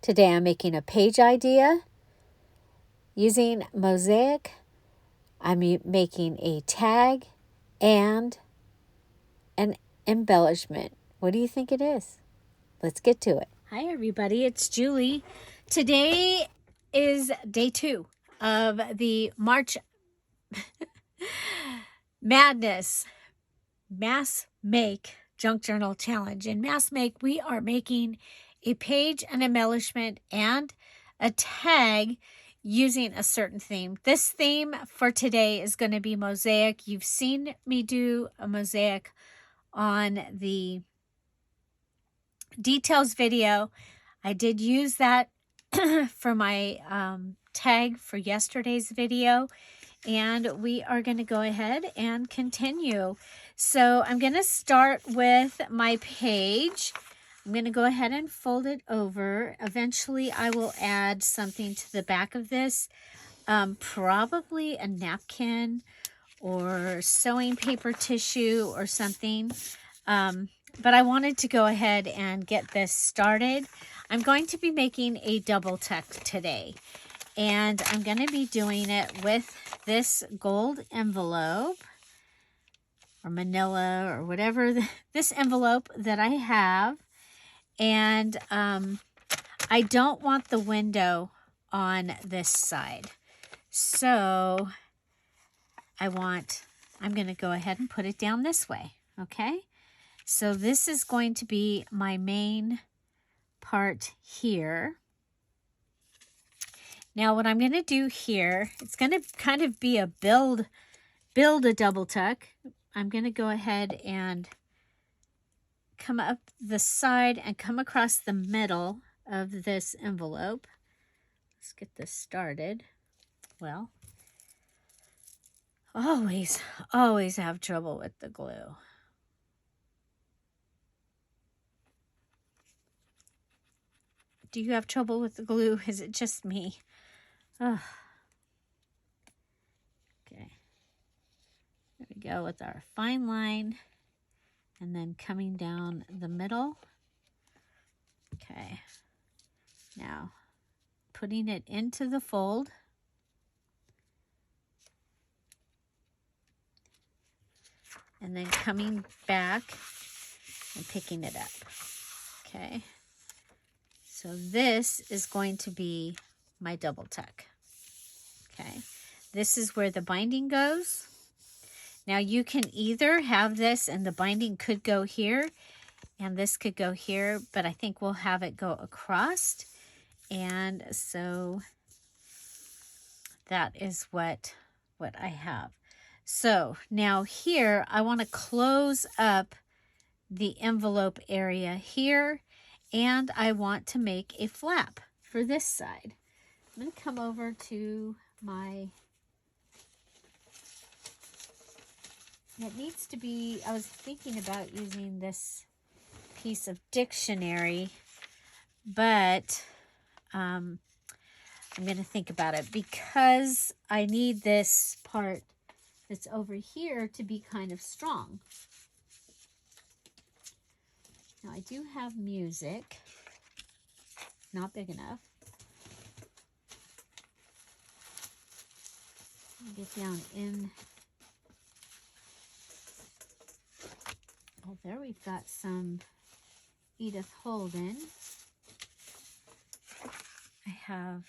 Today I'm making a page idea using mosaic. I'm making a tag and an embellishment. What do you think it is? Let's get to it. Hi everybody, it's Julie. Today is day 2 of the March Madness Mass Make Junk Journal Challenge. In Mass Make, we are making a page, an embellishment, and a tag using a certain theme. This theme for today is going to be mosaic. You've seen me do a mosaic on the details video. I did use that for my tag for yesterday's video, and we are going to go ahead and continue. So I'm going to start with my page. I'm going to go ahead and fold it over. Eventually I will add something to the back of this, probably a napkin or sewing paper tissue or something. But I wanted to go ahead and get this started. I'm going to be making a double tuck today, and I'm going to be doing it with this gold envelope or manila or whatever, this envelope that I have. And I don't want the window on this side. So I'm going to go ahead and put it down this way. Okay. So this is going to be my main part here. Now what I'm going to do here, it's going to kind of be a build a double tuck. I'm going to go ahead and come up the side and come across the middle of this envelope. Let's get this started. Well, always have trouble with the glue. Do you have trouble with the glue? Is it just me? Oh. Okay. There we go with our fine line. And then coming down the middle. Okay. Now, putting it into the fold. And then coming back and picking it up. Okay. So this is going to be my double tuck. Okay. This is where the binding goes. Now you can either have this and the binding could go here and this could go here, but I think we'll have it go across. And so that is what I have. So now here, I want to close up the envelope area here, and I want to make a flap for this side. I'm going to come over to my, it needs to be, I was thinking about using this piece of dictionary, but I'm going to think about it because I need this part that's over here to be kind of strong. Now I do have music, not big enough. Get down in. Oh, there we've got some Edith Holden. I have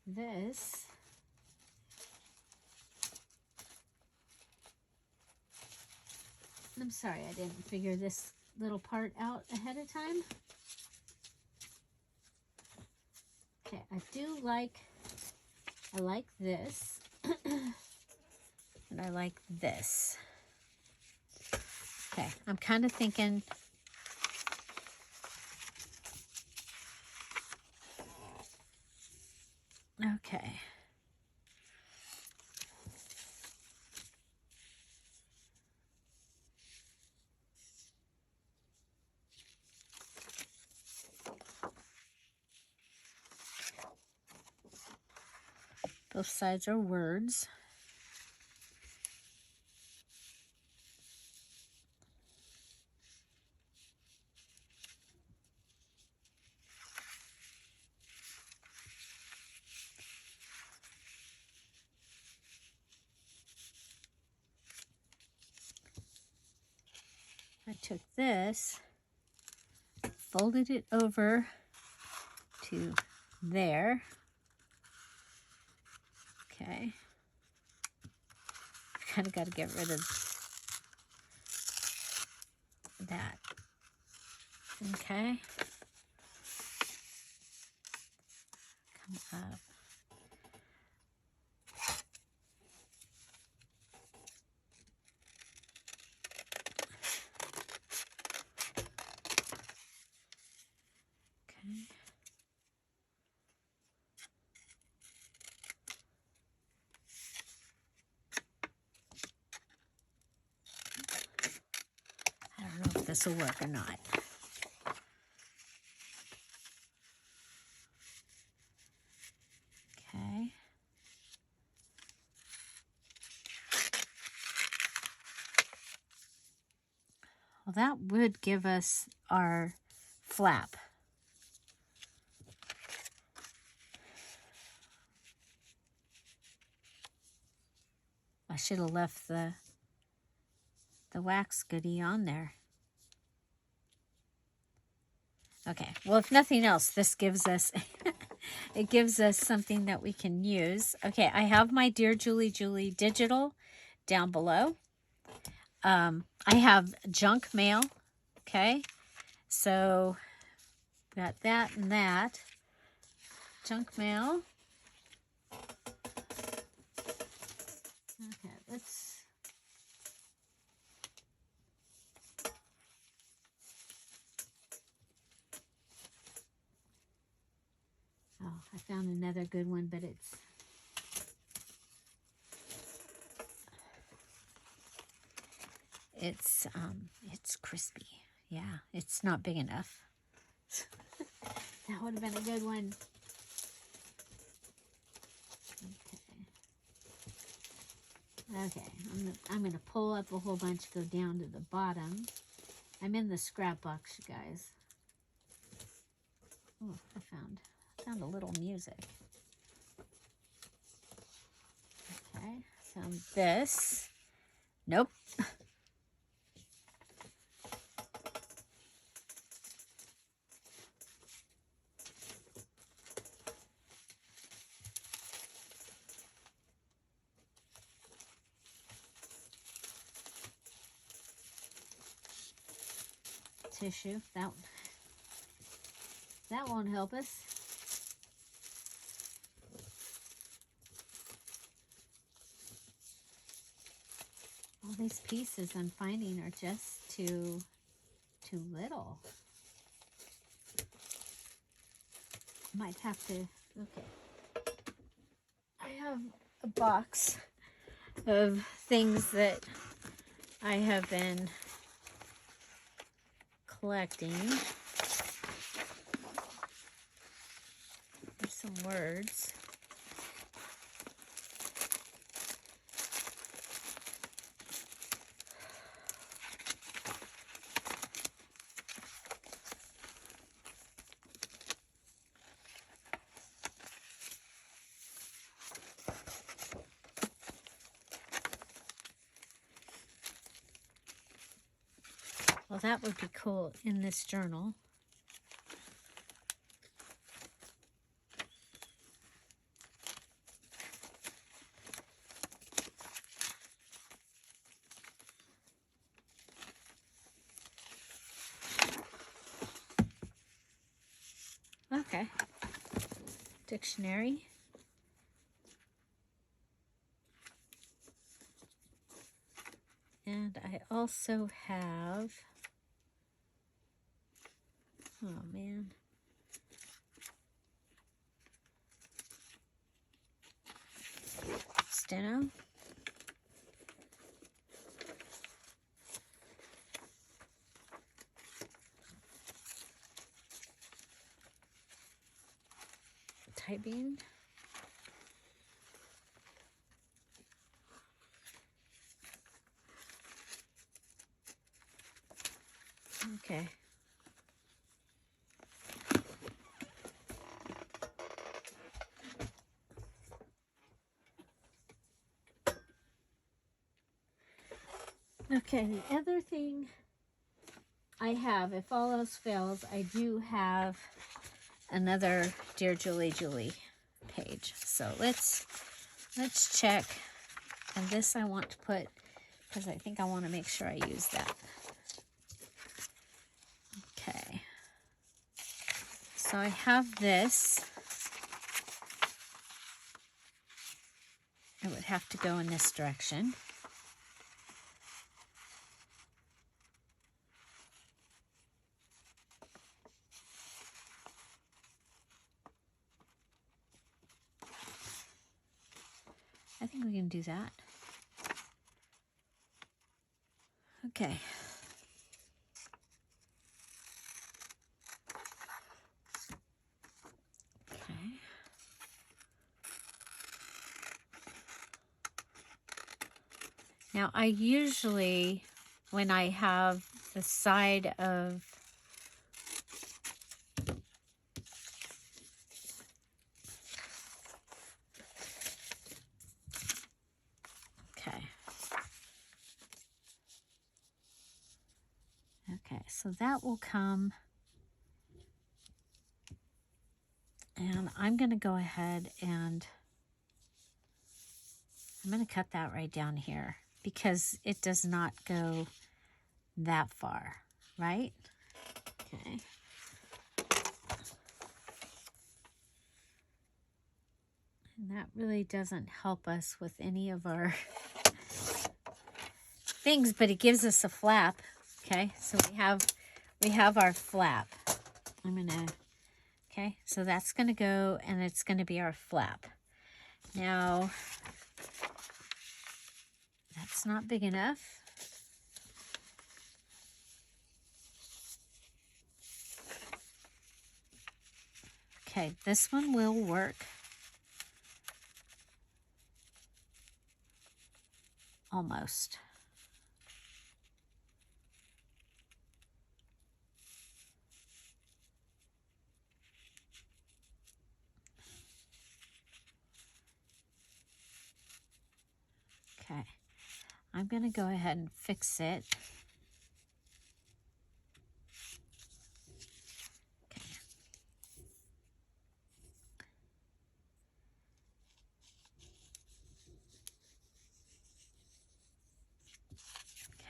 this. I'm sorry, I didn't figure this little part out ahead of time. Okay, I like this, and I like this. Okay, I'm kind of thinking, okay. Both sides are words. took this, folded it over to there. Okay. Kind of got to get rid of that. Okay. Come up. Okay. I don't know if this will work or not. Okay. Well, that would give us our flap. I should have left the wax goodie on there. Okay, well, if nothing else, this gives us, it gives us something that we can use. Okay, I have my Dear Julie Julie digital down below. I have junk mail, okay? So, got that and that. Junk mail. Okay, let's... Oh, I found another good one, but it's crispy. Yeah, it's not big enough. That would have been a good one. Okay, I'm gonna pull up a whole bunch, go down to the bottom. I'm in the scrap box, you guys. Oh, I found a little music. Okay, found this. Nope. Tissue. That won't help us. All these pieces I'm finding are just too little. Might have to, okay. I have a box of things that I have been collecting. There's some words. Well, that would be cool in this journal. Okay. Dictionary. And I also have, oh man, steno. Typing. Okay. Okay, the other thing I have, if all else fails, I do have another Dear Julie page. So let's check. And this I want to put, because I think I want to make sure I use that. Okay. So I have this. It would have to go in this direction. I think we can do that. Okay. Okay. Now I usually, when I have the side of Okay, so that will come, and I'm going to go ahead and I'm going to cut that right down here because it does not go that far, right? Okay. And that really doesn't help us with any of our things, but it gives us a flap. Okay, so we have our flap. I'm gonna, okay, so that's gonna go, and it's gonna be our flap. Now, that's not big enough. Okay, this one will work. Almost. Okay, I'm going to go ahead and fix it.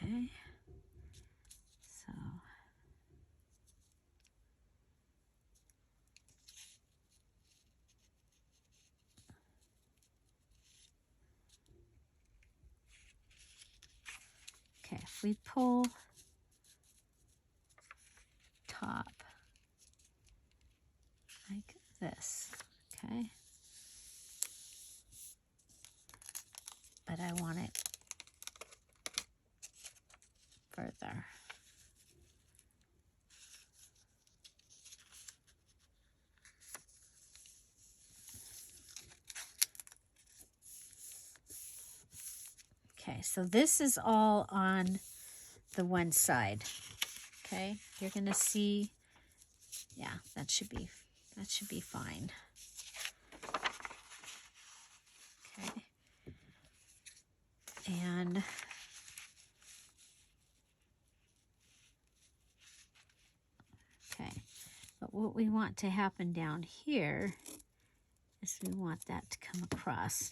Okay, so okay, if we pull top like this, okay, but I want it further. Okay, so this is all on the one side. Okay, you're gonna see, yeah, that should be fine. Okay, and okay, but what we want to happen down here is we want that to come across.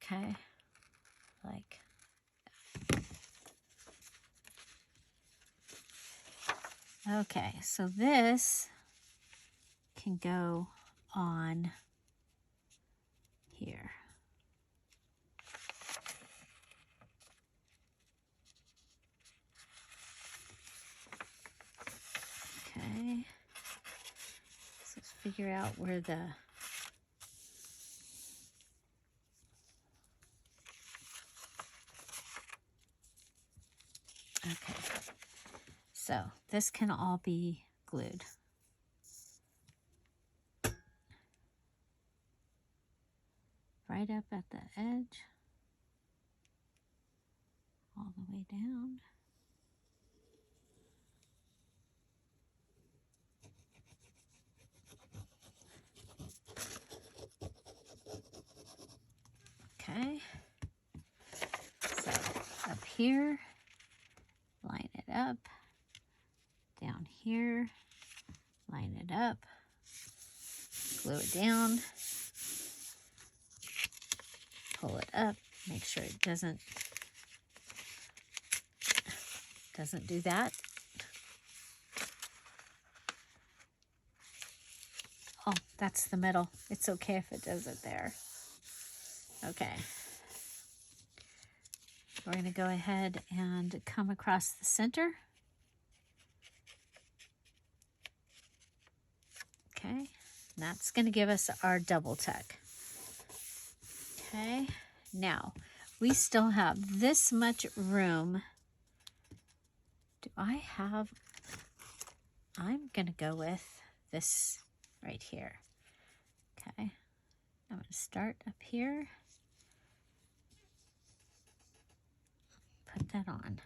Okay, like that. Okay, so this can go on here. Okay, so let's figure out where the okay, so this can all be glued. Right up at the edge, all the way down. Okay, so up here up. Down here, line it up, glue it down, pull it up, make sure it doesn't do that. Oh, that's the middle. It's okay if it does it there. Okay. We're going to go ahead and come across the center. Okay, that's going to give us our double tuck. Okay, now we still have this much room. Do I have, I'm going to go with this right here. Okay, I'm going to start up here. Put that on.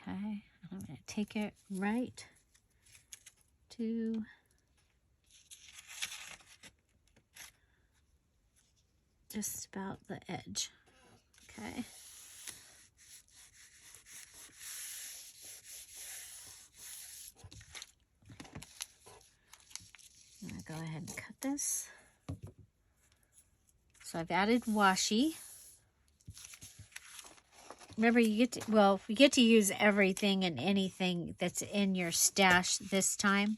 Okay, I'm going to take it right to just about the edge. Okay. I'm going to go ahead and cut this. So I've added washi. Remember, you get to use everything and anything that's in your stash this time.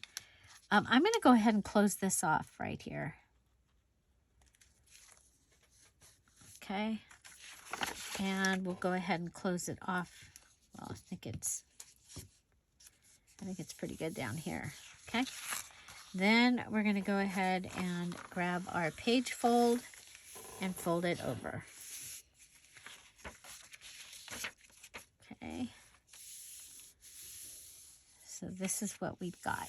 I'm going to go ahead and close this off right here. Okay. And we'll go ahead and close it off. Well, I think it's pretty good down here. Okay. Then we're going to go ahead and grab our page fold and fold it over. Okay. So this is what we've got.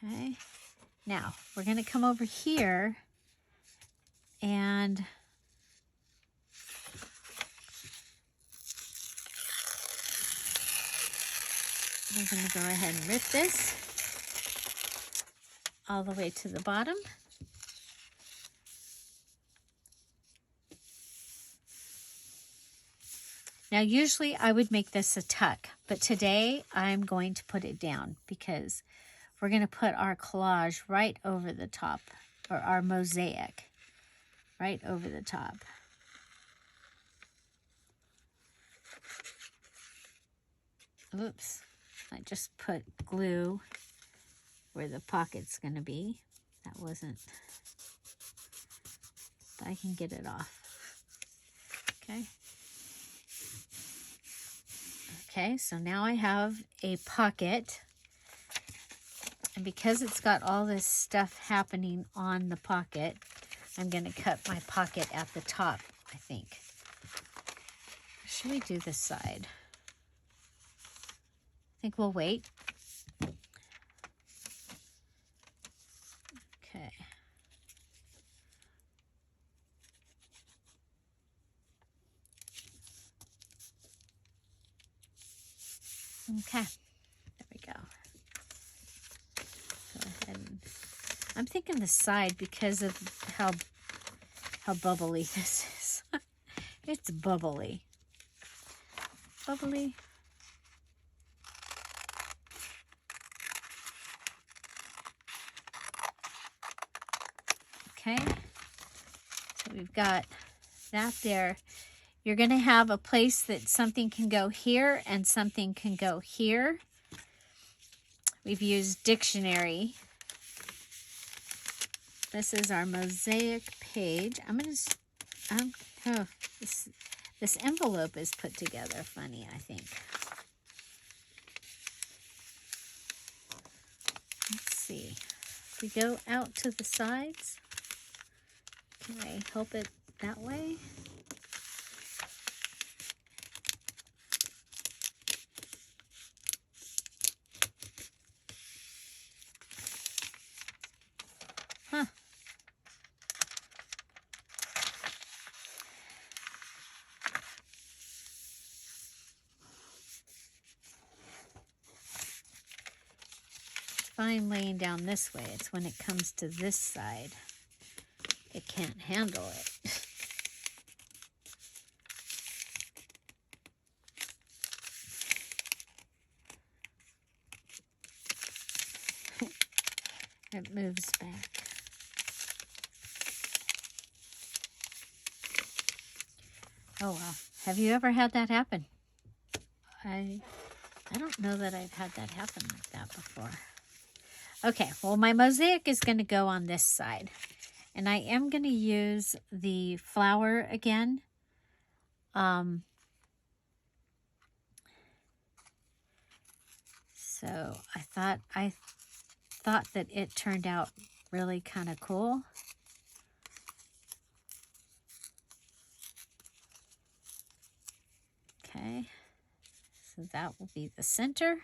Okay. Now we're going to come over here and we're going to go ahead and rip this all the way to the bottom. Now, usually I would make this a tuck, but today I'm going to put it down because we're going to put our collage right over the top, or our mosaic right over the top. Oops, I just put glue where the pocket's going to be. That wasn't, but I can get it off. Okay. Okay, so now I have a pocket, and because it's got all this stuff happening on the pocket, I'm going to cut my pocket at the top, I think. Should we do this side? I think we'll wait. Okay. Okay, there we go. Go ahead and, I'm thinking the side because of how bubbly this is. It's bubbly. Bubbly. Okay, so we've got that there. You're going to have a place that something can go here and something can go here. We've used dictionary. This is our mosaic page. I'm going to, this envelope is put together funny, I think. Let's see. If we go out to the sides, can I help it that way? Huh. It's fine laying down this way. It's when it comes to this side it can't handle it. It moves back. Oh, wow. Have you ever had that happen? I don't know that I've had that happen like that before. Okay, well, my mosaic is going to go on this side. And I am going to use the flower again. So I thought that it turned out really kind of cool. Okay, so that will be the center.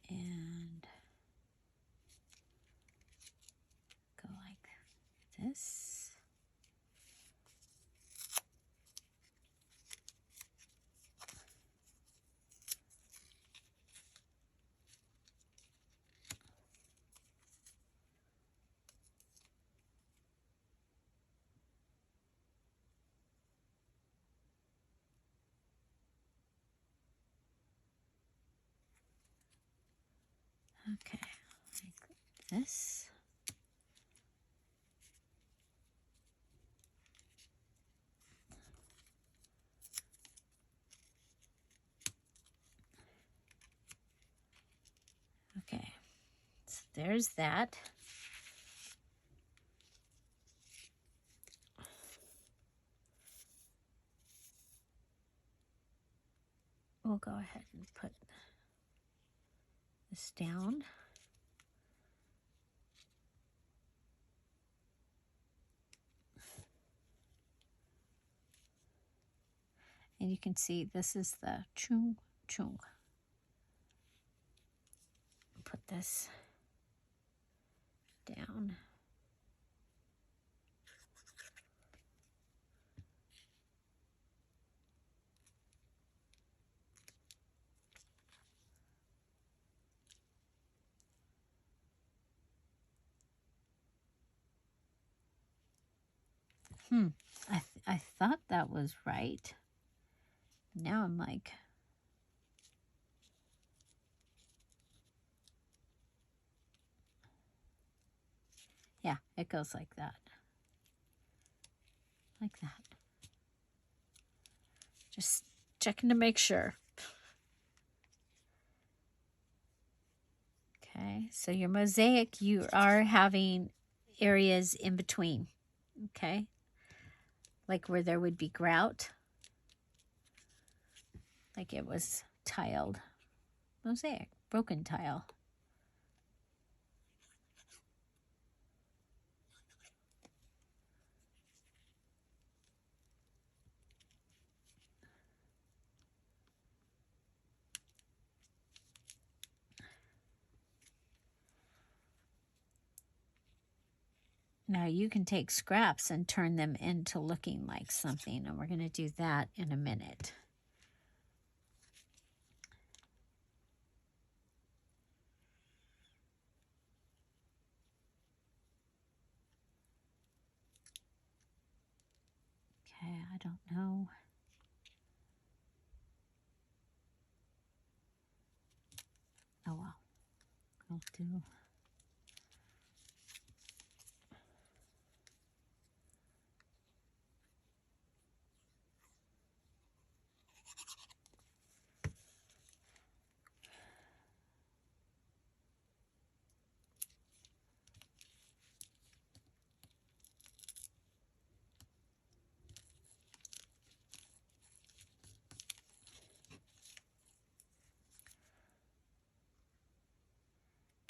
And go like this. Okay, like this. Okay, so there's that. We'll go ahead and put this down. And you can see this is the chung chung. Put this down. I thought that was right. Now I'm like, yeah, it goes like that. Like that. Just checking to make sure. Okay, so your mosaic, you are having areas in between. Okay, like where there would be grout. Like it was tiled mosaic, broken tile. Now you can take scraps and turn them into looking like something, and we're going to do that in a minute. Okay, I don't know. Oh well, I'll do.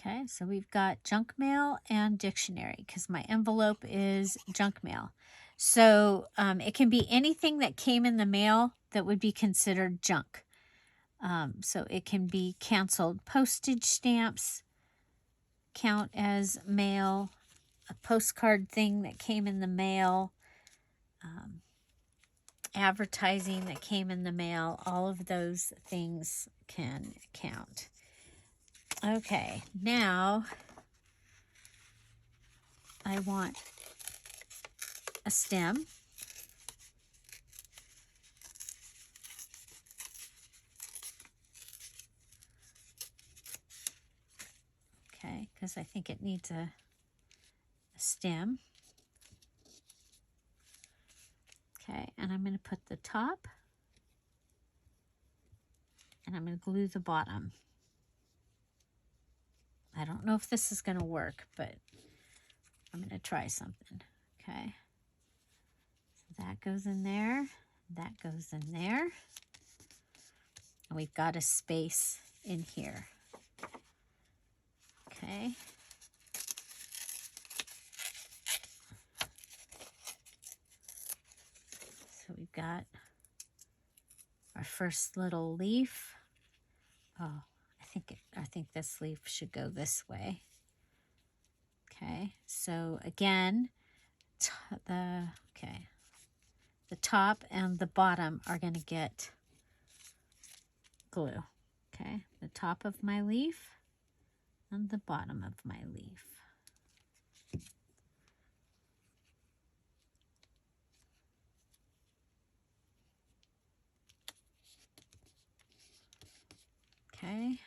Okay, so we've got junk mail and dictionary because my envelope is junk mail. So it can be anything that came in the mail that would be considered junk. So it can be canceled postage stamps, count as mail, a postcard thing that came in the mail, advertising that came in the mail, all of those things can count. Okay, now I want a stem. Okay, because I think it needs a stem. Okay, and I'm going to put the top, and I'm going to glue the bottom. I don't know if this is going to work, but I'm going to try something. Okay, so that goes in there, that goes in there, and we've got a space in here. Okay. So we've got our first little leaf. Oh, I think this leaf should go this way. Okay, so again, the top and the bottom are going to get glue. Okay, the top of my leaf and the bottom of my leaf. Okay,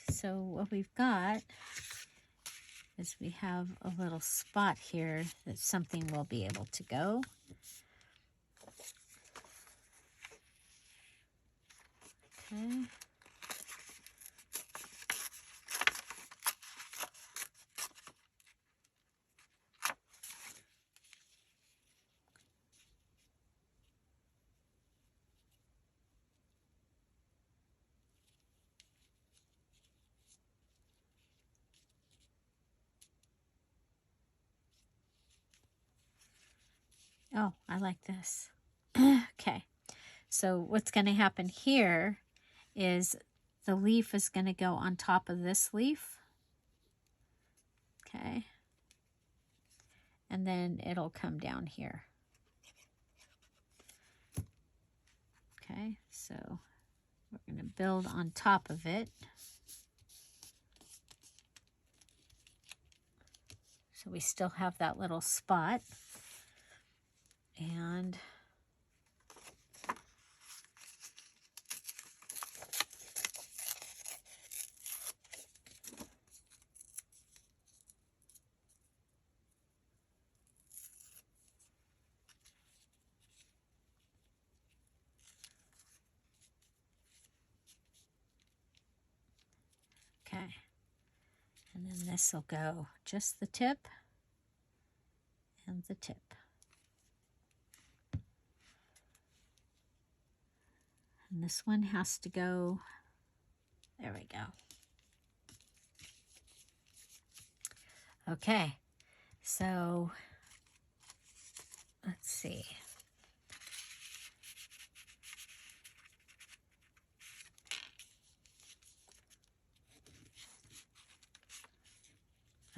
so what we've got is we have a little spot here that something will be able to go. Okay. Oh, I like this. Okay, so what's going to happen here is the leaf is going to go on top of this leaf. Okay, and then it'll come down here. Okay, so we're going to build on top of it. So we still have that little spot. And okay, and then this will go just the tip and the tip. And this one has to go, there we go. Okay, so let's see.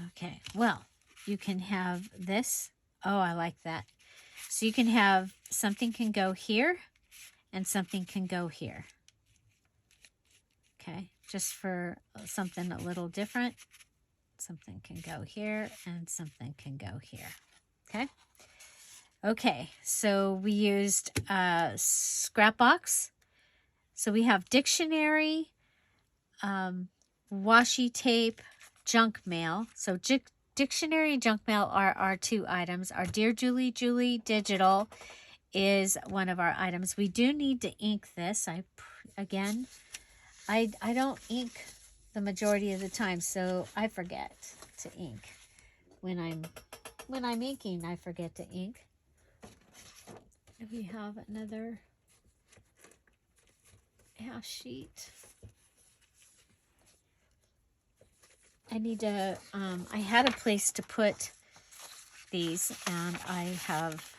Okay, well, you can have this. Oh, I like that. So you can have something can go here and something can go here. Okay, just for something a little different. Something can go here and something can go here. Okay. Okay, so we used scrap box. So we have dictionary, washi tape, junk mail. So dictionary and junk mail are our two items. Our Dear Julie Julie digital is one of our items. We do need to ink this. I don't ink the majority of the time, so I forget to ink. When I'm inking, I forget to ink. We have another half sheet. I need to, I had a place to put these and I have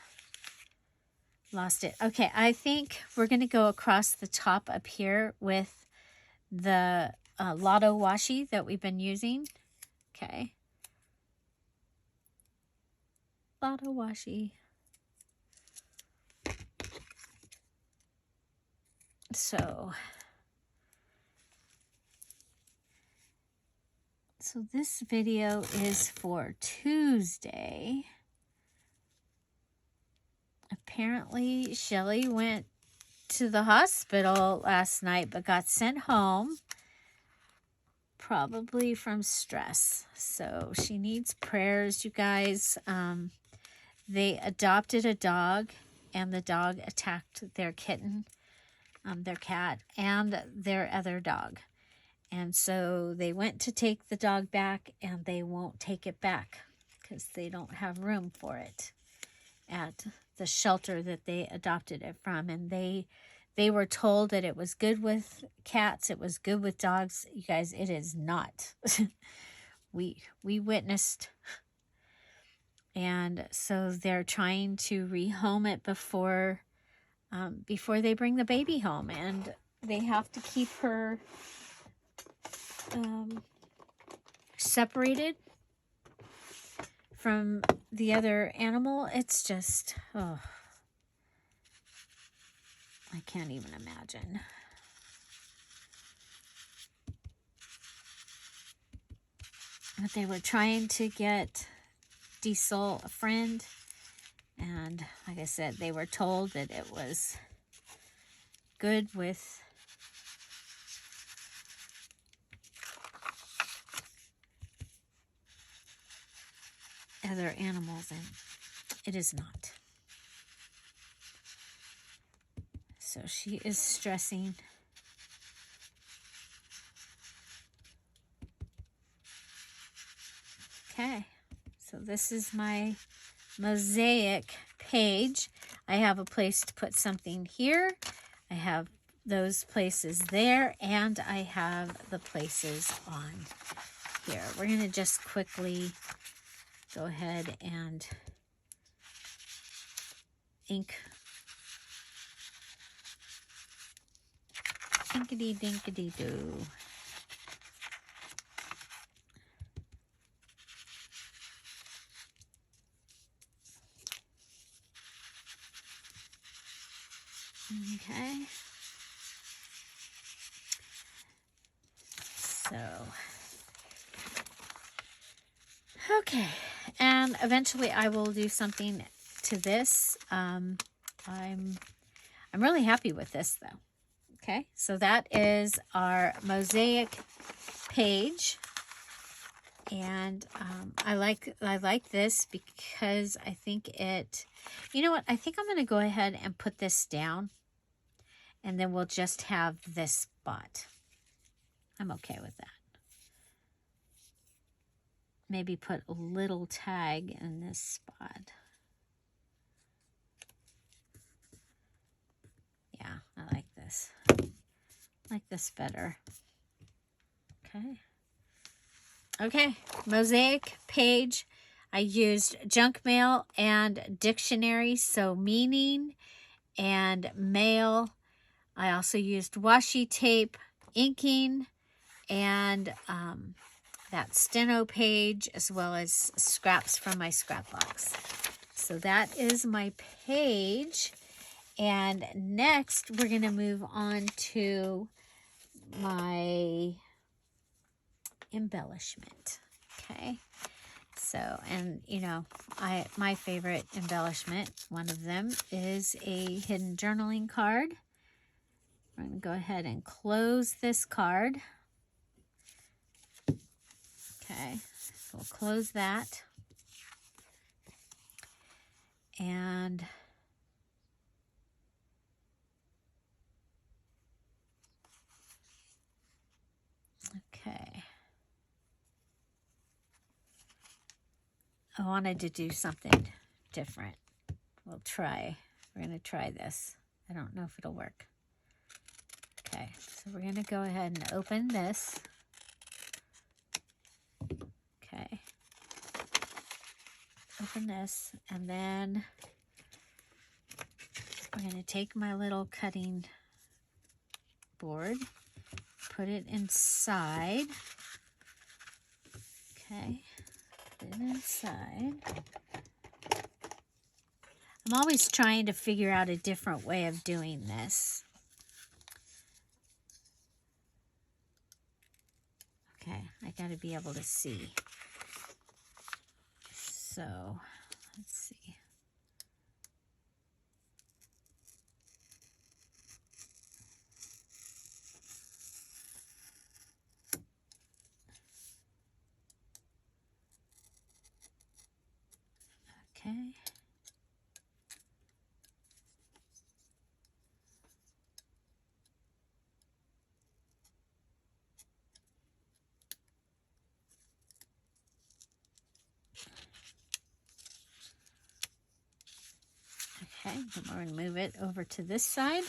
lost it. Okay, I think we're going to go across the top up here with the Llano washi that we've been using. Okay. Llano washi. So this video is for Tuesday. Apparently, Shelly went to the hospital last night, but got sent home, probably from stress. So she needs prayers, you guys. They adopted a dog, and the dog attacked their kitten, their cat, and their other dog. And so they went to take the dog back, and they won't take it back because they don't have room for it at the shelter that they adopted it from. And they were told that it was good with cats, it was good with dogs. You guys, it is not. we witnessed. And so they're trying to rehome it before they bring the baby home, and they have to keep her separated from the other animal. It's just, oh, I can't even imagine. But they were trying to get Diesel a friend, and like I said, they were told that it was good with other animals, and it is not. So she is stressing. Okay, so this is my mosaic page. I have a place to put something here. I have those places there, and I have the places on here. We're going to just quickly go ahead and ink. Inkity dinkity doo. Okay. So, okay. And eventually I will do something to this. I'm really happy with this though. Okay. So that is our mosaic page. And I like this because I think it, you know what, I think I'm going to go ahead and put this down, and then we'll just have this spot. I'm okay with that. Maybe put a little tag in this spot. Yeah, I like this. I like this better. Okay. Okay, mosaic page. I used junk mail and dictionary, so meaning and mail. I also used washi tape, inking, and that steno page, as well as scraps from my scrap box. So that is my page. And next, we're going to move on to my embellishment. Okay. So, and you know, my favorite embellishment, one of them, is a hidden journaling card. We're going to go ahead and close this card. Okay, so we'll close that. And okay. I wanted to do something different. We'll try. We're going to try this. I don't know if it'll work. Okay, so we're going to go ahead and open this. Okay. Open this, and then we're going to take my little cutting board, put it inside. Okay, put it inside. I'm always trying to figure out a different way of doing this. Okay, I got to be able to see. So, let's see. Okay. Okay, then we're going to move it over to this side.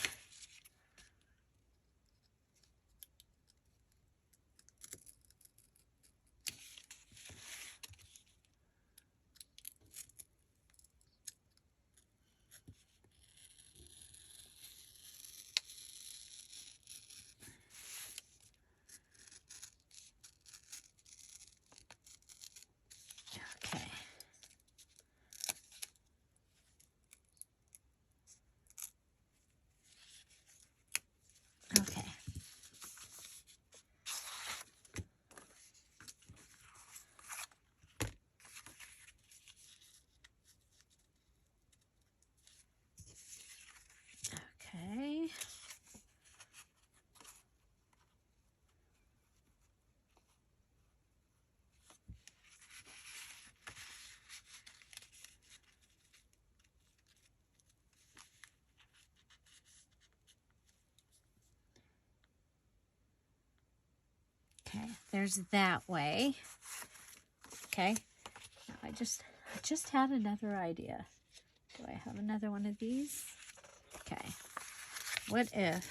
Okay. Okay. Okay. Okay, there's that way. Okay. Now I just had another idea. Do I have another one of these? Okay. What if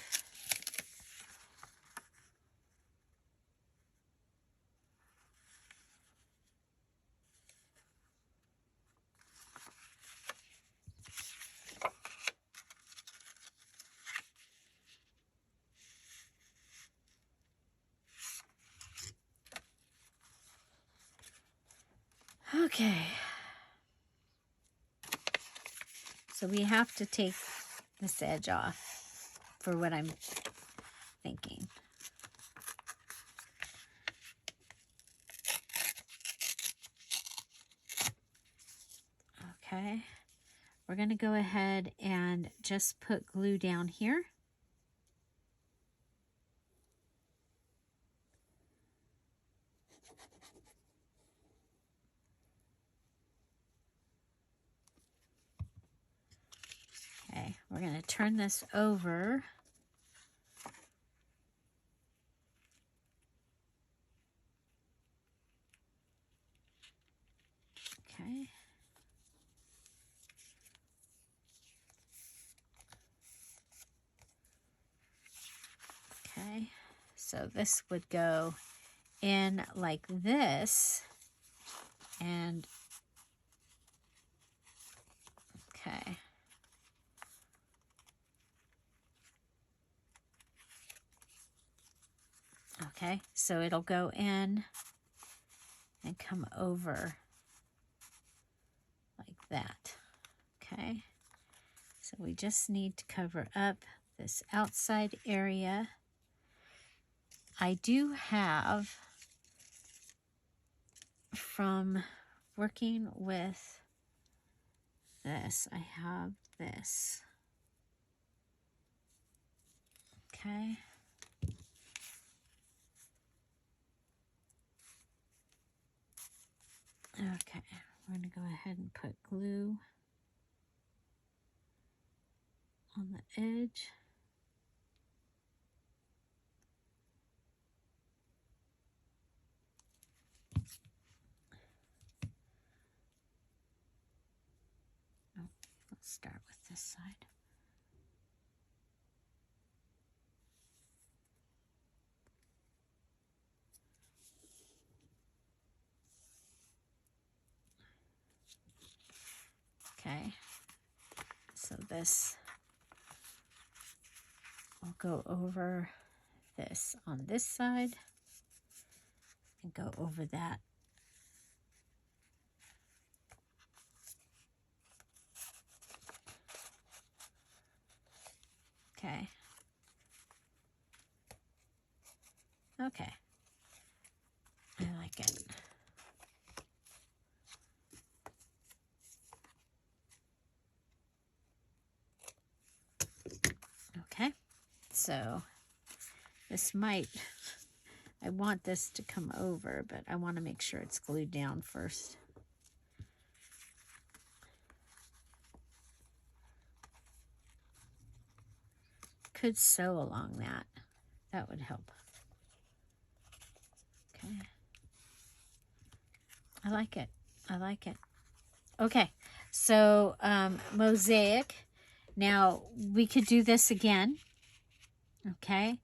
okay. So we have to take this edge off for what I'm thinking. Okay. We're going to go ahead and just put glue down here. Okay, we're going to turn this over. Okay. Okay, so this would go in like this, and okay. Okay, so it'll go in and come over like that. Okay, so we just need to cover up this outside area. I do have, from working with this, I have this. Okay. Okay, we're going to go ahead and put glue on the edge. Oh, let's start with this side. Okay, so this will go over this on this side and go over that. Okay. Okay. second. Okay, so this might, I want this to come over, but I want to make sure it's glued down first. Could sew along that. That would help. Okay. I like it. I like it. Okay, so mosaic. Now, we could do this again, okay?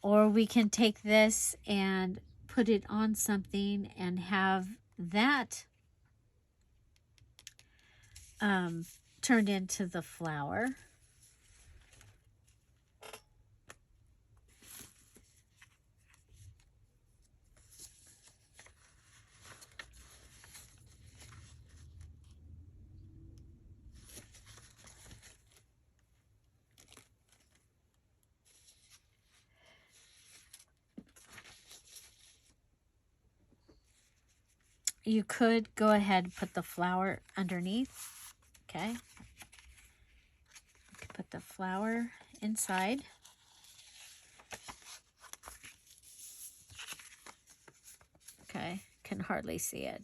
Or we can take this and put it on something and have that turned into the flower. You could go ahead and put the flower underneath, okay? You could put the flower inside. Okay, can hardly see it.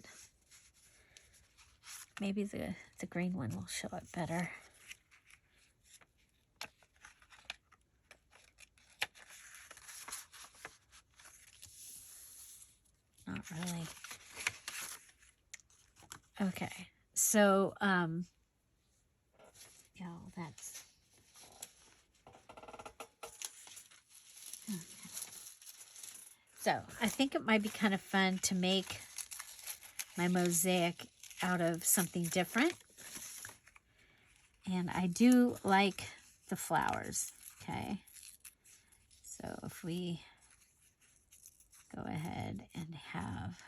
Maybe the green one will show it better. Not really. Okay, so yeah, that's okay. So I think it might be kind of fun to make my mosaic out of something different. And I do like the flowers, okay? So if we go ahead and have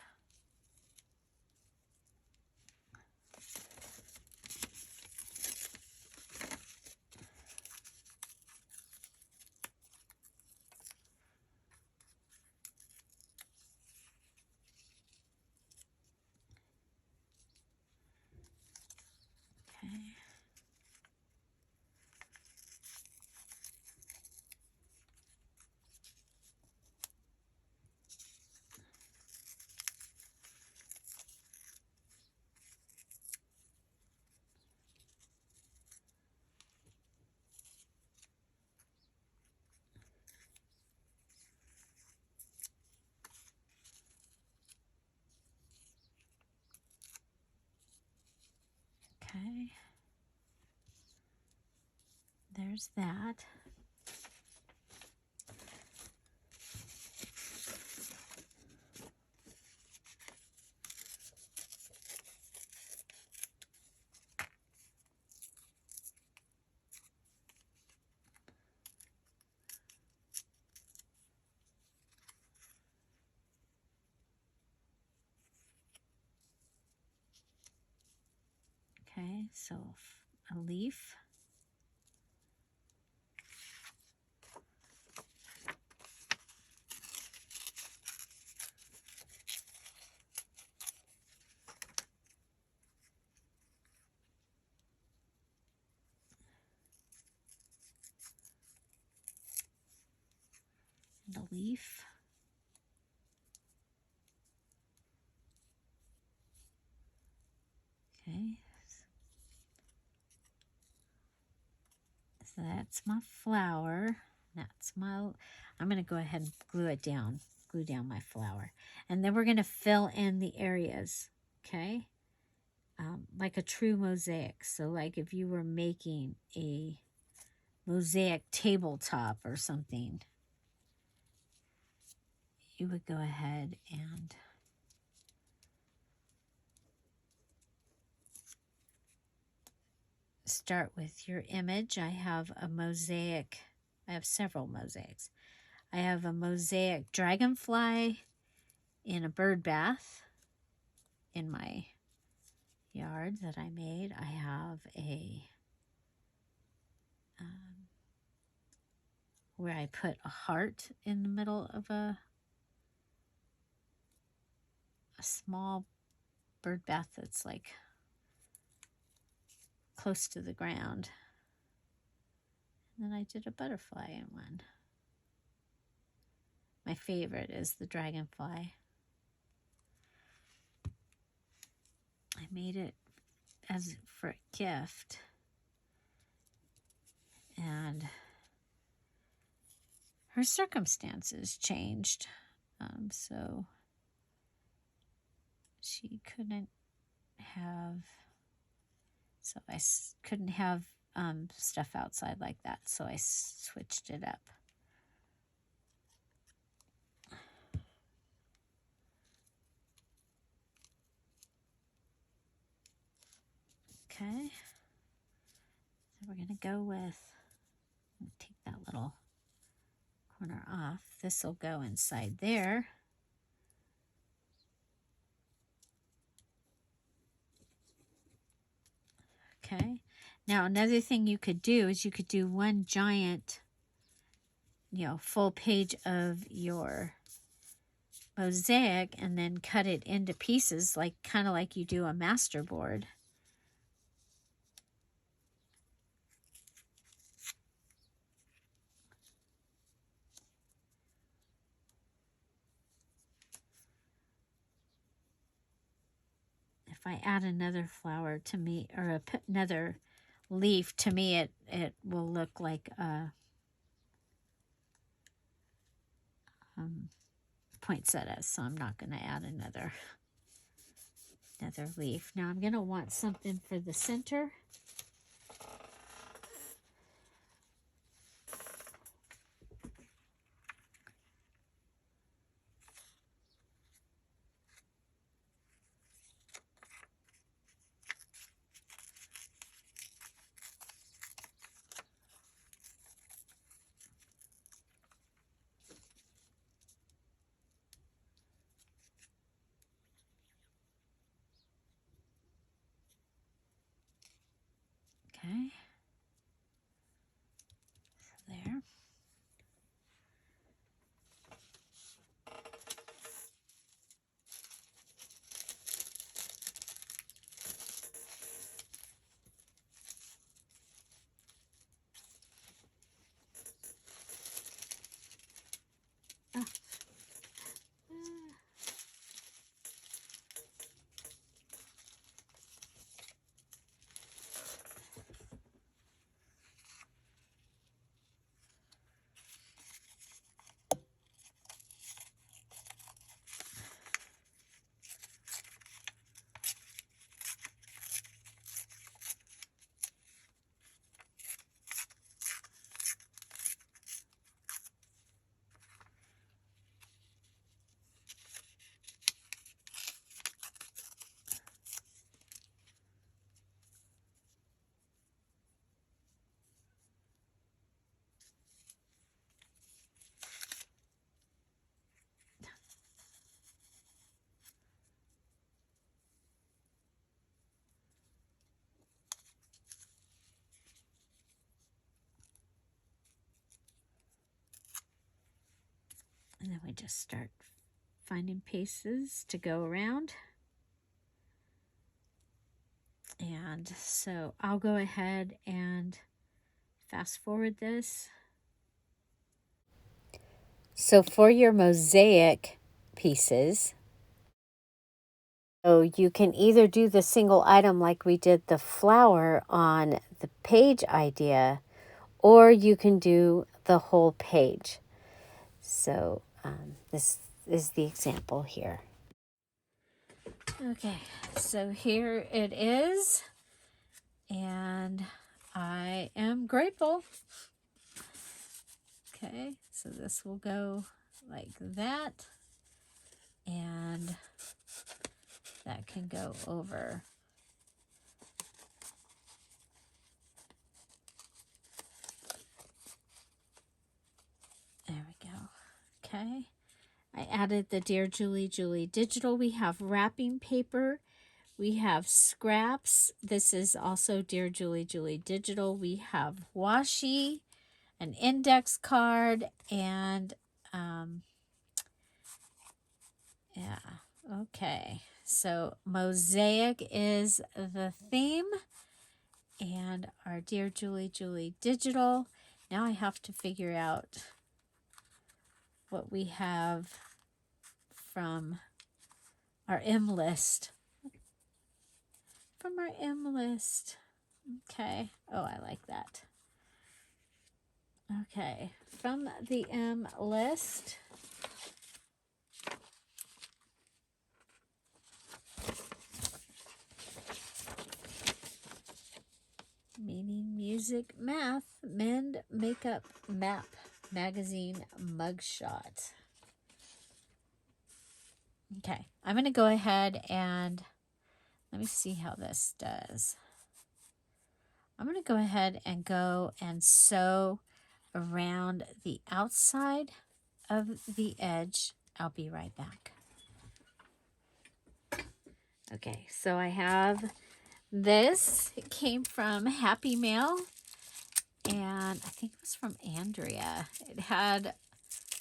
okay. Okay, there's that. Okay, so a leaf. And a leaf. Okay. So that's my flower. That's my, I'm going to go ahead and glue it down, glue down my flower. And then we're going to fill in the areas, okay? Like a true mosaic. So like if you were making a mosaic tabletop or something, you would go ahead and start with your image. I have a mosaic. I have several mosaics. I have a mosaic dragonfly in a bird bath in my yard that I made. I have a where I put a heart in the middle of a small bird bath that's like close to the ground. And then I did a butterfly in one. My favorite is the dragonfly. I made it as for a gift. And her circumstances changed. So she couldn't have, couldn't have stuff outside like that. So I switched it up. Okay. So we're going to go with, take that little corner off. This will go inside there. Okay. Now another thing you could do is you could do one giant, full page of your mosaic and then cut it into pieces, like kind of like you do a masterboard. If I add another flower to me, or another leaf, to me it will look like a poinsettia, so I'm not going to add another leaf. Now I'm going to want something for the center. Okay. So there. And then we just start finding pieces to go around. And so I'll go ahead and fast forward this. So for your mosaic pieces, so you can either do the single item like we did the flower on the page idea, or you can do the whole page. So this is the example here. Okay, so here it is, and I am grateful. Okay, so this will go like that, and that can go over. There we go. Okay. I added the Dear Julie Julie digital. We have wrapping paper. We have scraps. This is also Dear Julie Julie digital. We have washi, an index card, and yeah, Okay, so mosaic is the theme, and our Dear Julie Digital. Now I have to figure out what we have from our M list. From our M list. Okay. Oh, I like that. Okay. From the M list. Meaning, music, math, mend, makeup, map, magazine, mugshot. Okay. I'm going to go ahead and let me see how this does. I'm going to go ahead and go and sew around the outside of the edge. I'll be right back. Okay, so I have this. It came from Happy Mail, and I think it was from Andrea. It had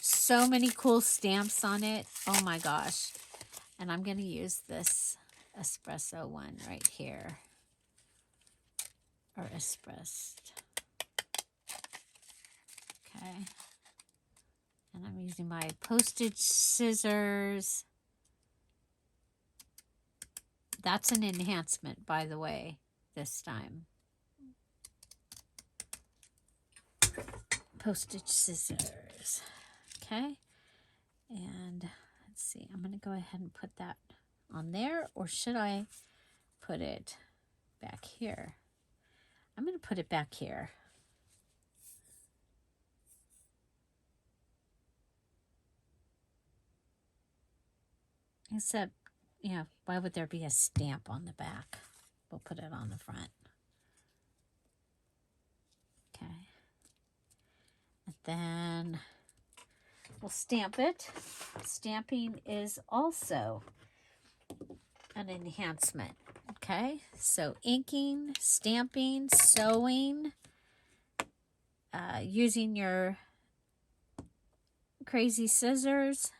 so many cool stamps on it. Oh my gosh. And I'm going to use this espresso one right here. Or espressed. Okay. And I'm using my postage scissors. That's an enhancement, by the way, this time. Postage scissors. Okay. And let's see, I'm going to go ahead and put that on there, or should I put it back here? I'm going to put it back here. Except, yeah, why would there be a stamp on the back? We'll put it on the front. Okay. And then we'll stamp it. Stamping is also an enhancement. Okay, so inking, stamping, sewing, using your crazy scissors.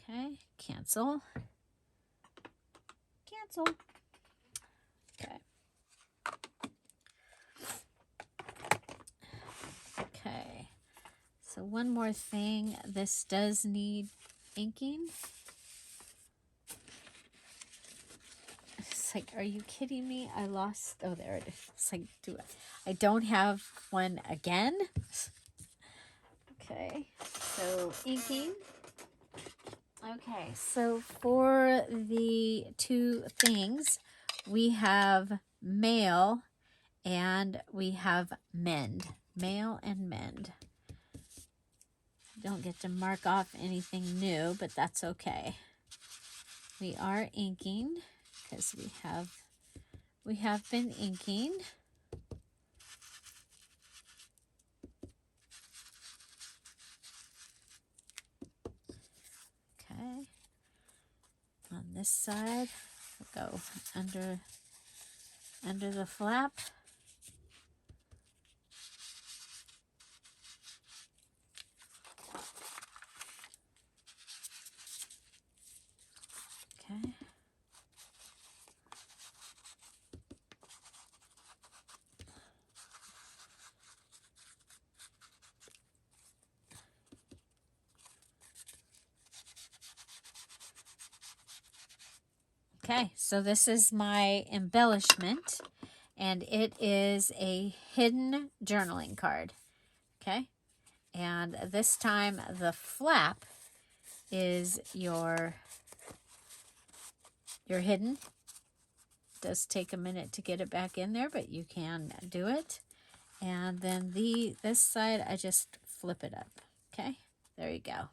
Okay, cancel. Cancel. Okay. Okay. So one more thing. This does need inking. It's like, are you kidding me? I lost. Oh, there it is. It's like, I don't have one again. Okay. So inking. Okay, so for the two things, we have mail and we have mend. Mail and mend. Don't get to mark off anything new, but that's okay. We are inking because we have been inking. Okay. On this side, we'll go under the flap. Okay. Okay, so this is my embellishment, and it is a hidden journaling card. Okay, and this time the flap is your hidden. It does take a minute to get it back in there, but you can do it. And then this side, I just flip it up. Okay, there you go.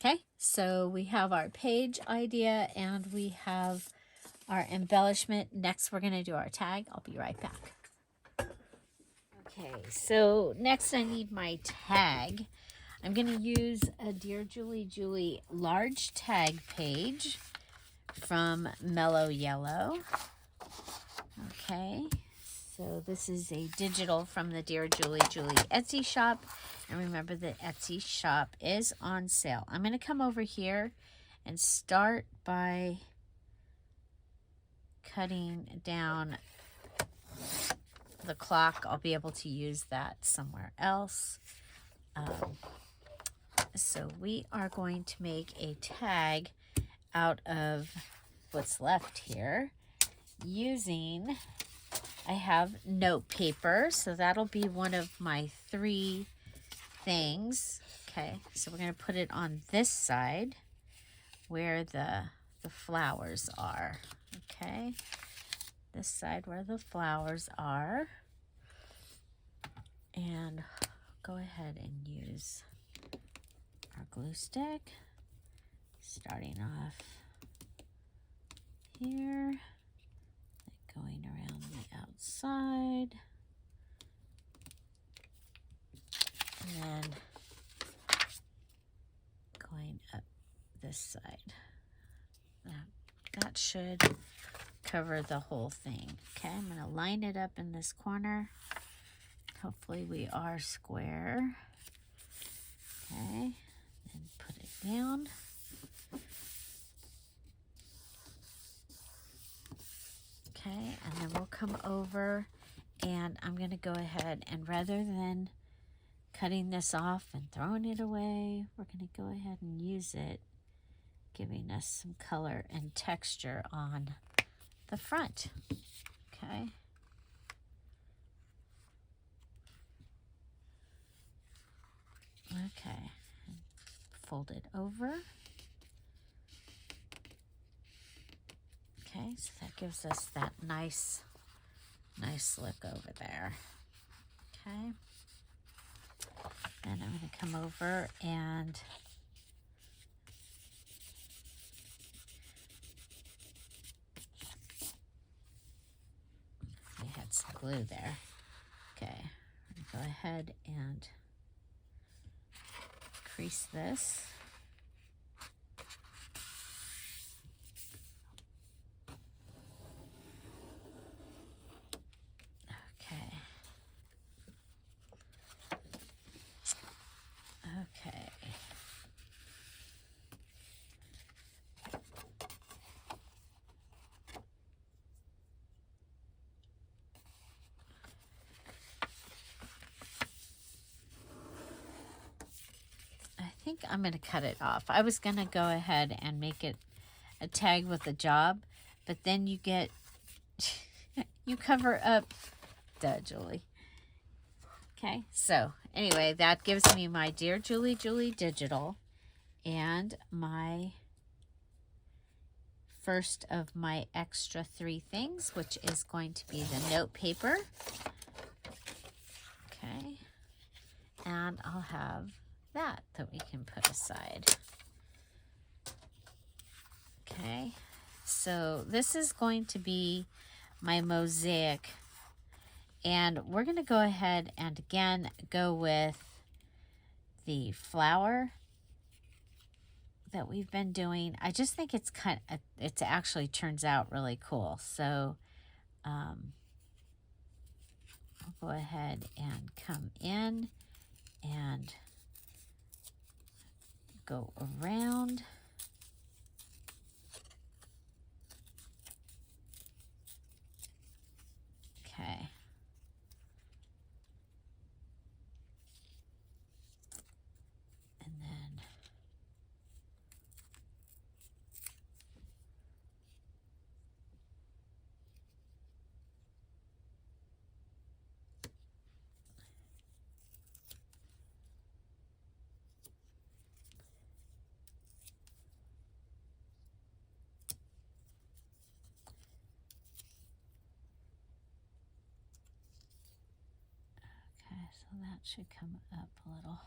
Okay, so we have our page idea and we have our embellishment. Next, we're going to do our tag. I'll be right back. Okay, so next I need my tag. I'm going to use a Dear Julie large tag page from Mellow Yellow. Okay, So this is a digital from the DearJulieJulie Etsy shop. And remember, the Etsy shop is on sale. I'm going to come over here and start by cutting down the clock. I'll be able to use that somewhere else. So we are going to make a tag out of what's left here using, I have note paper, so that'll be one of my 3 things. Okay, so we're going to put it on this side where the flowers are. Okay, this side where the flowers are, and go ahead and use our glue stick, starting off here, going around the outside, and then going up this side. That should cover the whole thing. Okay, I'm going to line it up in this corner. Hopefully we are square. Okay, and put it down. Okay, and then we'll come over and I'm going to go ahead and, rather than cutting this off and throwing it away, we're going to go ahead and use it, giving us some color and texture on the front. Okay. Okay, fold it over. Okay, so that gives us that nice look over there. Okay, and I'm going to come over and we had some glue there. Okay, I'm going to go ahead and crease this. Okay. I think I'm going to cut it off. I was going to go ahead and make it a tag with a job, but then you get, you cover up, duh, Julie. Okay, so anyway, that gives me my DearJulieJulie digital and my first of my extra 3 things, which is going to be the note paper. Okay, and I'll have that we can put aside. Okay, so this is going to be my mosaic, and we're going to go ahead and again go with the flower that we've been doing. I just think it's it actually turns out really cool. So I'll go ahead and come in and go around. Okay. And then so that should come up a little.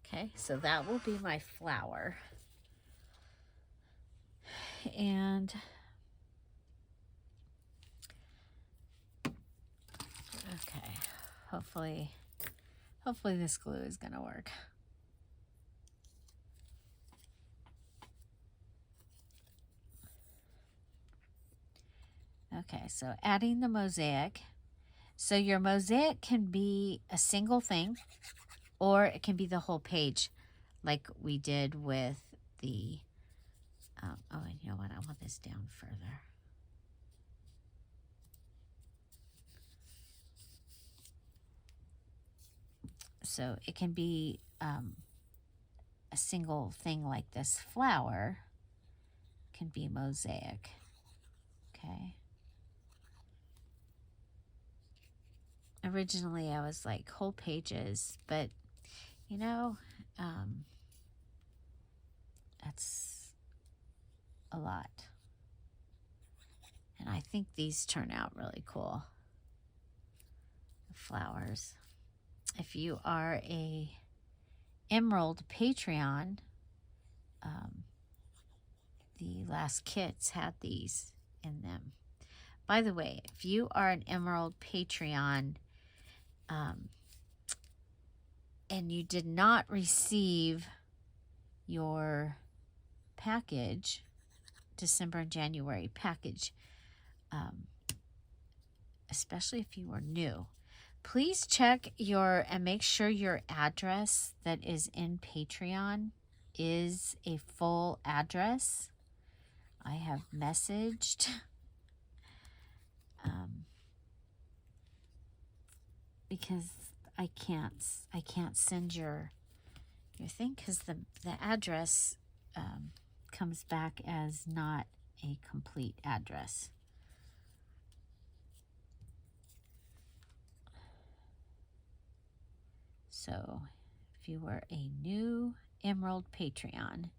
Okay, so that will be my flower. And okay, hopefully Hopefully this glue is going to work. Okay, so adding the mosaic. So your mosaic can be a single thing, or it can be the whole page, like we did with the, oh, and you know what? I want this down further. So it can be a single thing like this flower can be mosaic. Okay. Originally I was like whole pages, but you know, that's a lot. And I think these turn out really cool. The flowers. If you are a Emerald Patreon, the last kits had these in them. By the way, if you are an Emerald Patreon and you did not receive your package, December and January package, especially if you are new, please check and make sure your address that is in Patreon is a full address. I have messaged because I can't send your thing because the address comes back as not a complete address. So if you were a new Emerald Patreon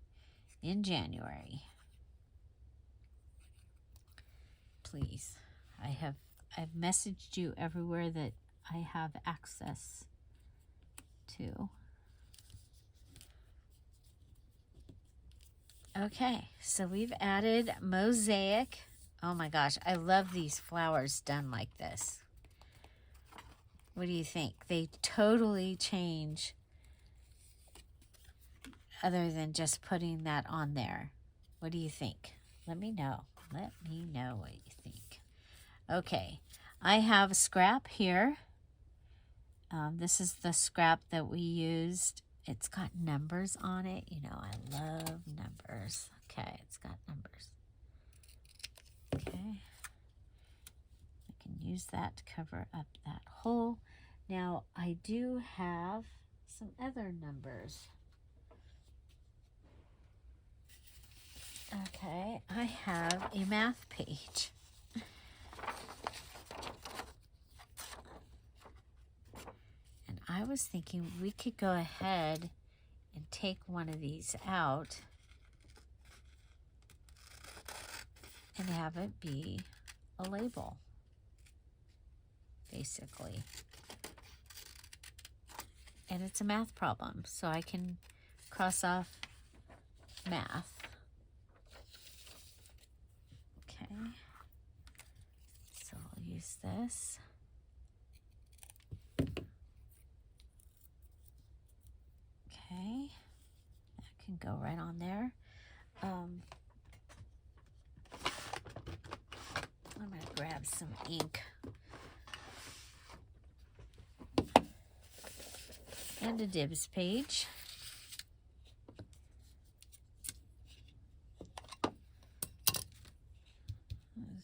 in January, please, I've messaged you everywhere that I have access to. Okay, so we've added mosaic. Oh my gosh, I love these flowers done like this. What do you think? They totally change other than just putting that on there. What do you think? Let me know. Let me know what you think. Okay, I have a scrap here. This is the scrap that we used. It's got numbers on it. You know, I love numbers. Okay, it's got numbers. Okay. I can use that to cover up that hole. Now, I do have some other numbers. Okay, I have a math page. And I was thinking we could go ahead and take one of these out and have it be a label, basically. And it's a math problem, so I can cross off math. Okay, so I'll use this. Okay, that can go right on there. I'm going to grab some ink. And a dibs page.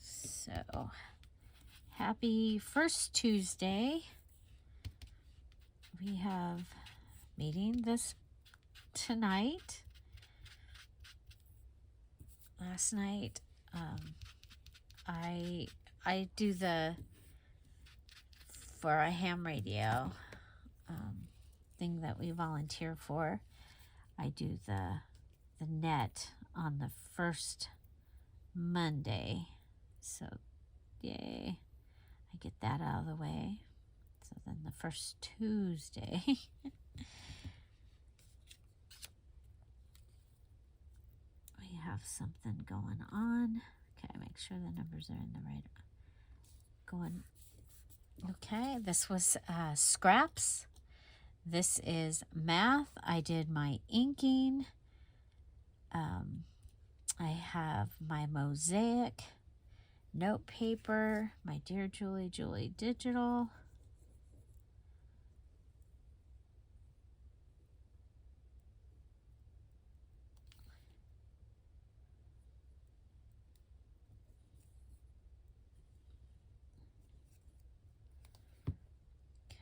So, happy first Tuesday. We have meeting this tonight. Last night, I do for a ham radio thing that we volunteer for. I do the net on the first Monday. So, yay. I get that out of the way. So then the first Tuesday. We have something going on. Okay, make sure the numbers are in the right. Going. Okay, this was scraps This is math. I did my inking. I have my mosaic, note paper, my Dear Julie digital.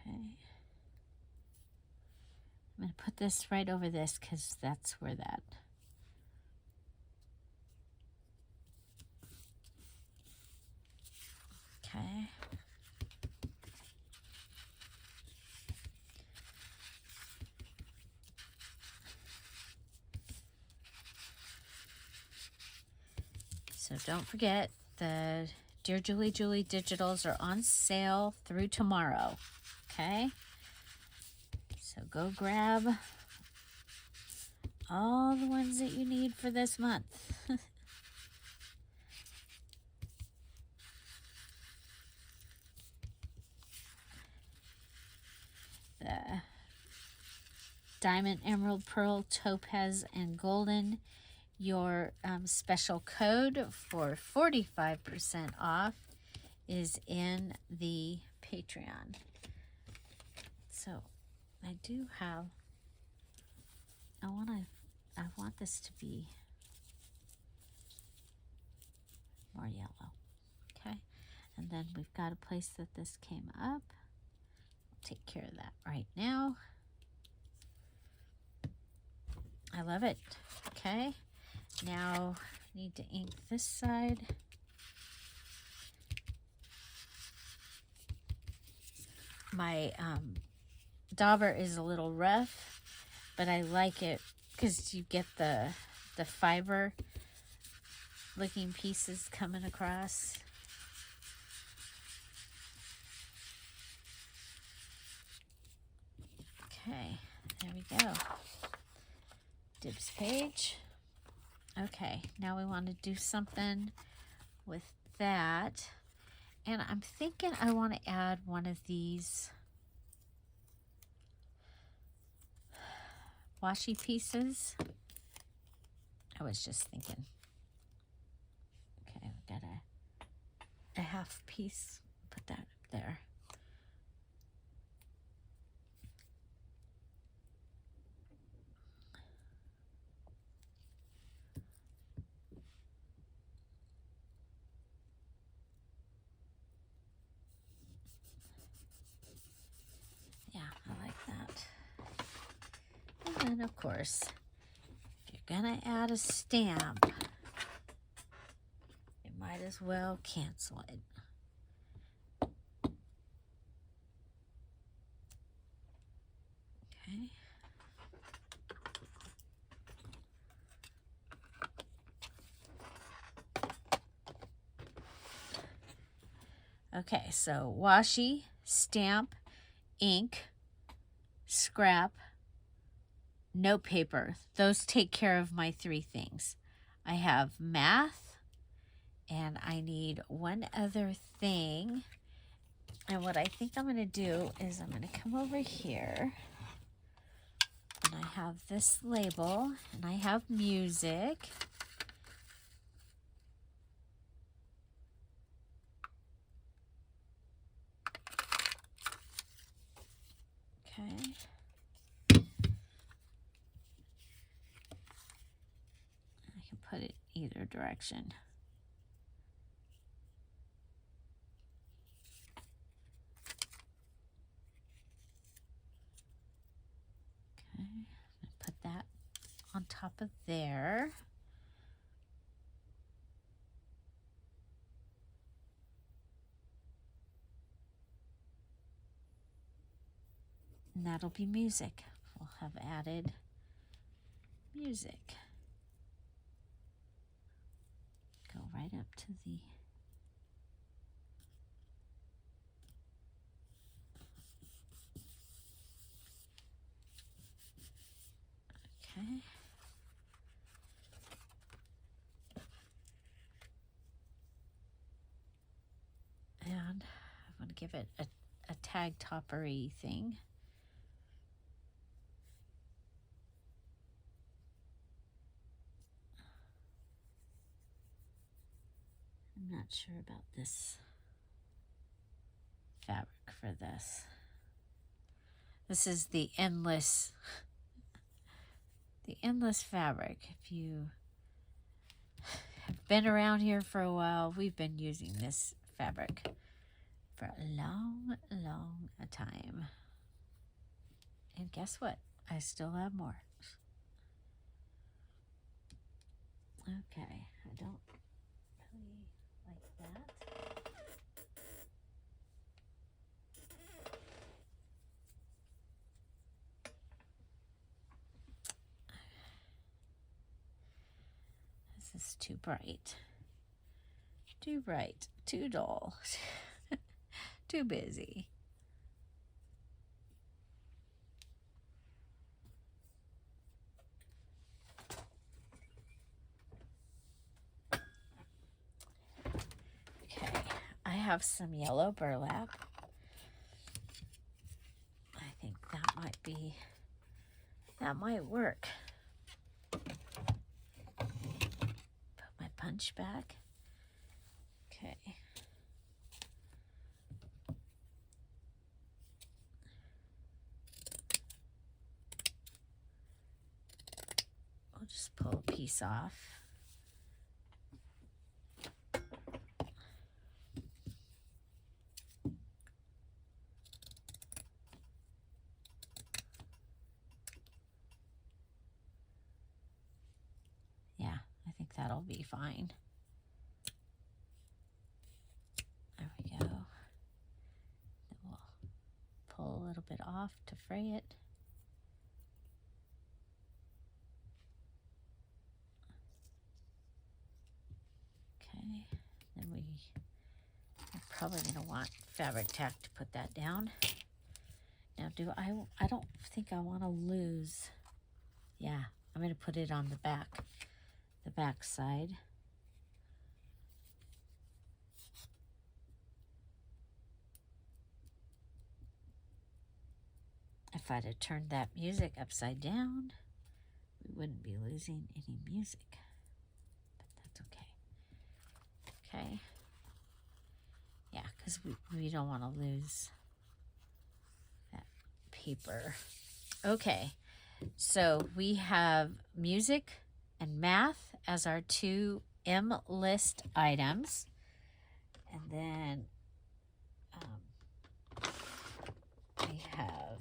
Okay. I'm going to put this right over this because that's where that. Okay. So don't forget, the Dear Julie digitals are on sale through tomorrow. Okay. So go grab all the ones that you need for this month. The diamond, emerald, pearl, topaz, and golden. Your special code for 45% off is in the Patreon. So I do have, I want this to be more yellow. Okay. And then we've got a place that this came up. I'll take care of that right now. I love it. Okay. Now I need to ink this side. My dauber is a little rough, but I like it because you get the fiber looking pieces coming across. Okay, there we go. Dibs page. Okay, now we want to do something with that. And I'm thinking I want to add one of these washi pieces. I was just thinking. Okay, we've got a half piece. Put that up there. Yeah, I like that. And then, of course, if you're going to add a stamp, you might as well cancel it. Okay. Okay, so washi, stamp, ink, scrap, note paper. Those take care of my three things. I have math, and I need one other thing. And what I think I'm going to do is I'm going to come over here, and I have this label, and I have music. Okay. I can put it either direction. Okay, put that on top of there. And that'll be music. We'll have added music. Go right up to the okay. And I'm going to give it a tag toppery thing. I'm not sure about this fabric for this. This is the endless fabric. If you have been around here for a while, we've been using this fabric for a long time. And guess what? I still have more. Okay, I don't really like that. This is too bright. Too bright, too dull, too busy. Okay, I have some yellow burlap. I think that might work. Put my punch back. Okay. I'll just pull a piece off. Yeah, I think that'll be fine. There we go. Then we'll pull a little bit off to fray it. Okay, then we're probably going to want fabric tack to put that down. Now, I don't think I want to lose. Yeah, I'm going to put it on the back side. If I'd have turned that music upside down, we wouldn't be losing any music. But that's okay. Okay. Yeah, because we don't want to lose that paper. Okay, so we have music and math as our two M list items. And then we have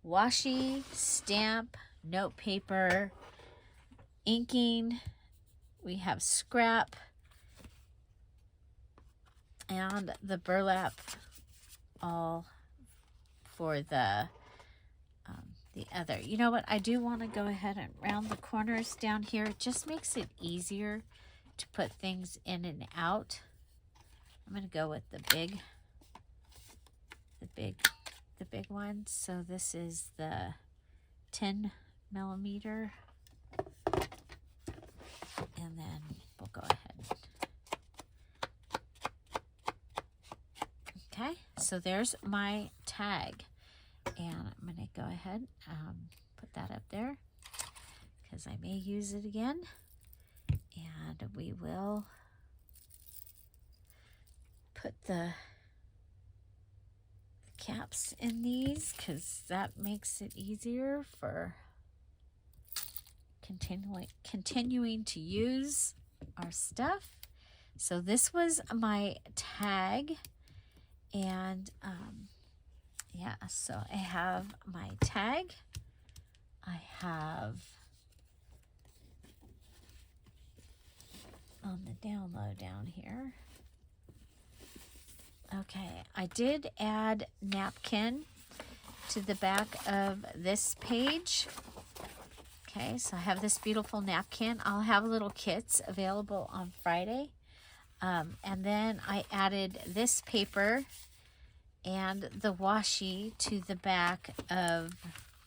washi, stamp, note paper, inking. We have scrap and the burlap, all for the other. You know what? I do want to go ahead and round the corners down here. It just makes it easier to put things in and out. I'm going to go with the big one. So this is the 10 millimeter. And then we'll go ahead. Okay, so there's my tag. And I'm going to go ahead and put that up there because I may use it again. And we will put the caps in these because that makes it easier for continuing to use our stuff. So this was my tag, and yeah, so I have my tag. I have on the down low down here. Okay, I did add napkin to the back of this page. Okay, so I have this beautiful napkin. I'll have little kits available on Friday. And then I added this paper and the washi to the back of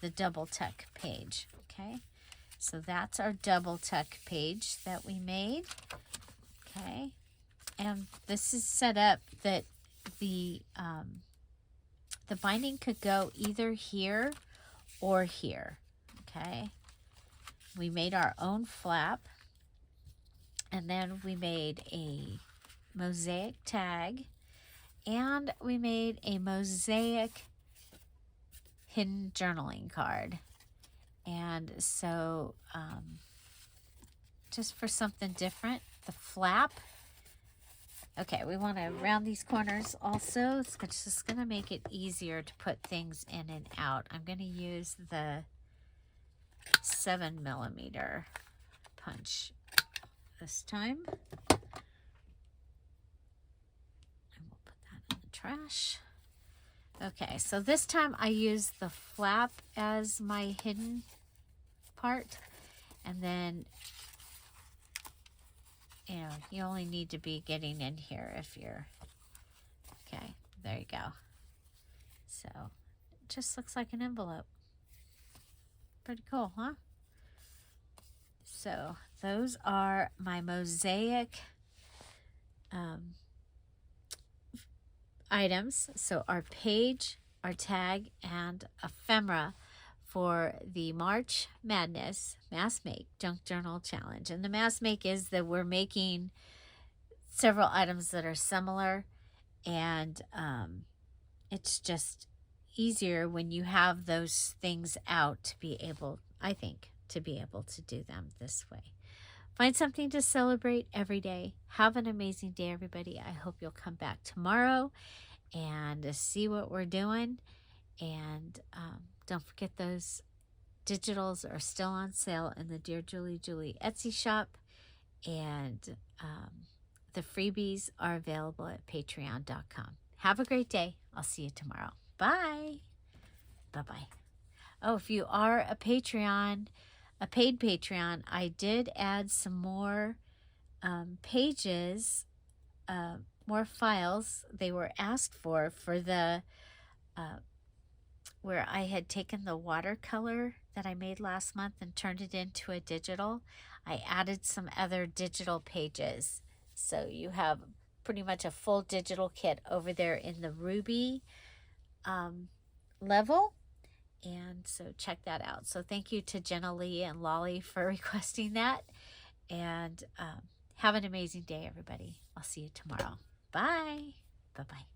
the double tuck page. Okay, so that's our double tuck page that we made. Okay, and this is set up that the binding could go either here or here. Okay, we made our own flap, and then we made a mosaic tag, and we made a mosaic hidden journaling card. And so just for something different, the flap. Okay, we want to round these corners also. It's just going to make it easier to put things in and out. I'm going to use the 7mm punch this time. And we'll put that in the trash. Okay, so this time I use the flap as my hidden part. And then, you know, you only need to be getting in here if you're, okay, there you go. So it just looks like an envelope. Pretty cool, huh? So those are my mosaic items. So our page, our tag, and ephemera for the March Madness Mass Make Junk Journal Challenge. And the Mass Make is that we're making several items that are similar, and it's just easier when you have those things out to be able, I think, to be able to do them this way. Find something to celebrate every day. Have an amazing day, everybody. I hope you'll come back tomorrow and see what we're doing. And don't forget, those digitals are still on sale in the Dear Julie Julie Etsy shop. And the freebies are available at patreon.com. Have a great day. I'll see you tomorrow. Bye. Bye-bye. Oh, if you are a Patreon, a paid Patreon, I did add some more pages, more files they were asked for the, where I had taken the watercolor that I made last month and turned it into a digital. I added some other digital pages. So you have pretty much a full digital kit over there in the Ruby level. And so check that out. So thank you to Jenna Lee and Lolly for requesting that. And have an amazing day, everybody. I'll see you tomorrow. Bye. Bye-bye.